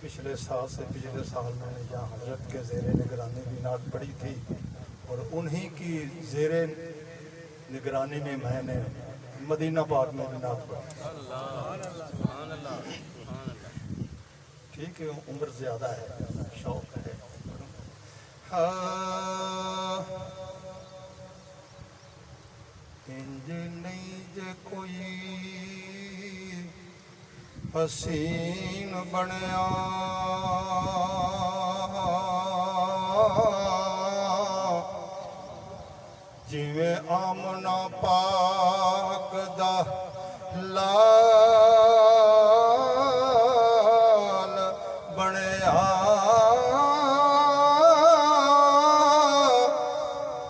पिछले साल से पिछले साल मैंने यहाँ हजरत के ज़ेर निगरानी भी नात पढ़ी थी और उन्हीं की ज़ेर निगरानी में मैंने मदीना पाक में भी नात पढ़ी। ठीक है, उम्र ज़्यादा है, शौक है। इंज नहीं जे कोई हसीन बनया जिवें आमना पाक दा लाल बनया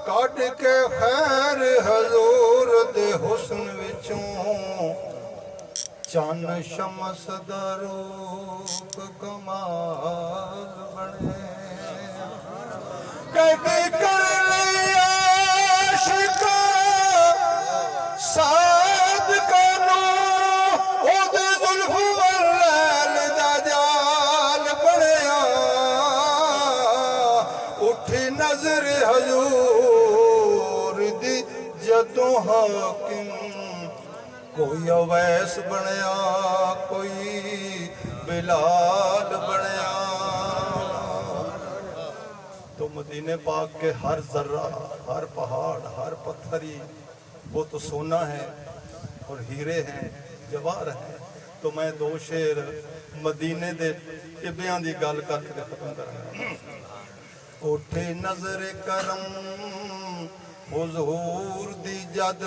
कट के खैर हजूर दे हुस्न विचों चन शमस दा रूप कमाल बने कहते कर लिया आशिका साद कनो ओदे जुल्फ वल्लैल दा जाल बनया उठी नजर हजूर दी जदों हाकिम कोई अवैस बनया कोई बिलाल बनया। तो मदीने पाक के हर जर्रा हर पहाड़ हर पत्थरी वो तो सोना है और हीरे हैं जवाहर हैं। तो मैं दो शेर मदीने दे टिब्बियां दी गल करके खत्म करांगा। उठे नजर करम हुजूर दी जद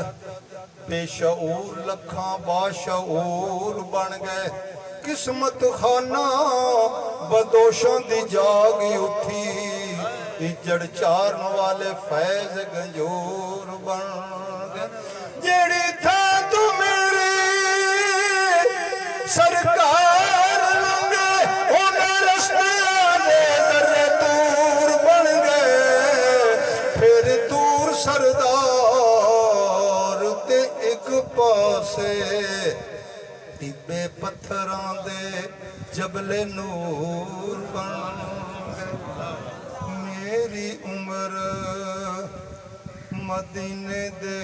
बेशऊर लखां बाशऊर बन गए किस्मत खाना बदोशों दी जाग उठी इजड़ चारन वाले फैज गंजूर बन गए जेड़ी था तू मेरी सरकार लंगे उन्हें रस्ते आने जरे दूर बन गए फिर दूर सरदार ते एक पासे टिब्बे पत्थरां दे जबले नूर बन गए मेरी उम्र मदीने दे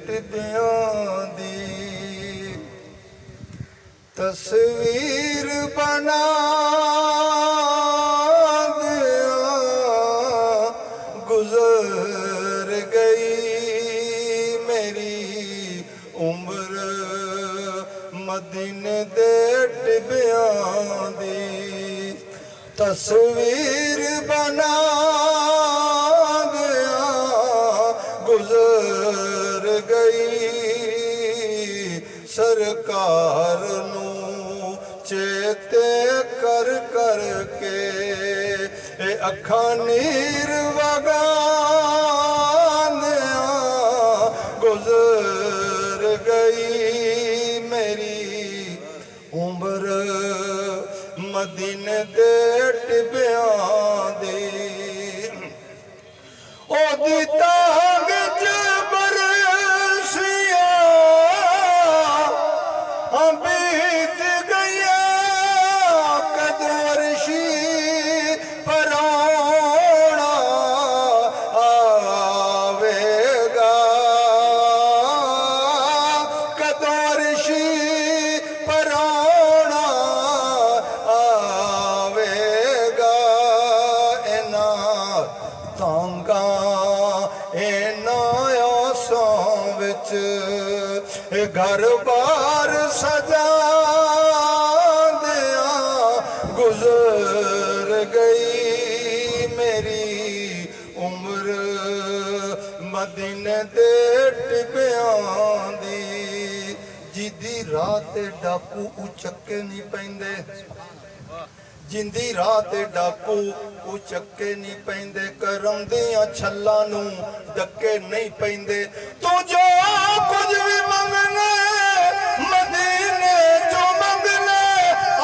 टिब्बियां दी तस्वीर बना दिया गुजर गई मेरी उम्र मदीने दे टिब्बियां दी तस्वीर बना गया गुजर गई सरकार नू चेते कर कर के अखां नीर वगांदिया गुजर गई मेरी उम्र मदीने दे टिब्बियां दी ओदी तांग च बरसियां बीत गया कदों अर्शी पराउणा आवेगा कदों अर्शी पराउणा आवेगा इना तांगा इना आसां विच घर बार सजा दिया गुजर गई मेरी उम्र मदीने दे टिब्बियां दी जिदी रात डाकू उचक्के नहीं पैंदे जिंदी रात डाकू उचक्के नहीं पैंदे करम दियां छल्लां नू डक्के नहीं पैंदे तू जो कुछ भी मंगने मदीने चो मंगने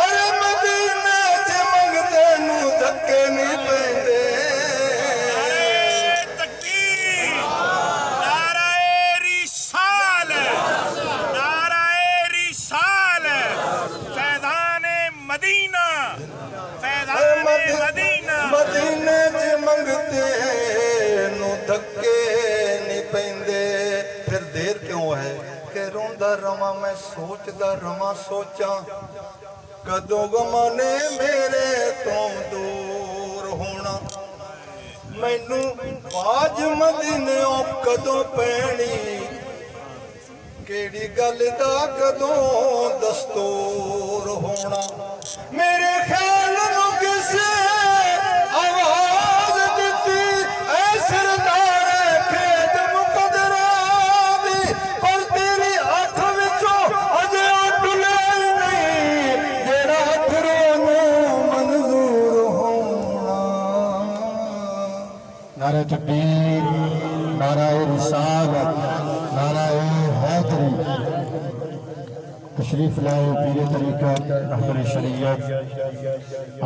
अरे मदीने च मंगदे नू धक्के नहीं पैंदे नाराए रिसाल फैज़ान मदीना मदीने च मंगते नु धक्के नहीं पैंदे। फिर देर क्यों है कि रोंदा रवां मैं सोचदा रवां सोचा कदों गमां ने मेरे तो दूर होना। मैनू बाज मदीनेओं कदों पैनी केड़ी गल दा कदों दस्तूर होना। मेरे ख्याल नू किसे आवाज दिती ऐ सरदार खेत मुकदरा दी पर तेरी अख विचों अजे टुले नहीं जेड़ा अथरों नू मंजूर होना। नारे तकबीर, नाराए रिसालत, नाराए हैदरी। तशरीफ लाए पीर तरीक़त रहबर शरीयत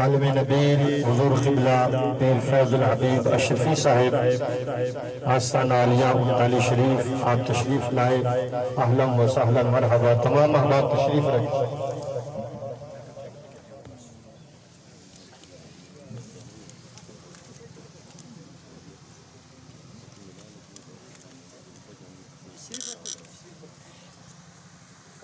आलिम नबीर हुज़ूर क़िबला पीर फैज़ुल हबीब अशरफी साहिब आस्ताना आलिया उनताली शरीफ आप तशरीफ लाए। अहलन व सहलन मरहबा। तमाम अहबाब तशरीफ रखें।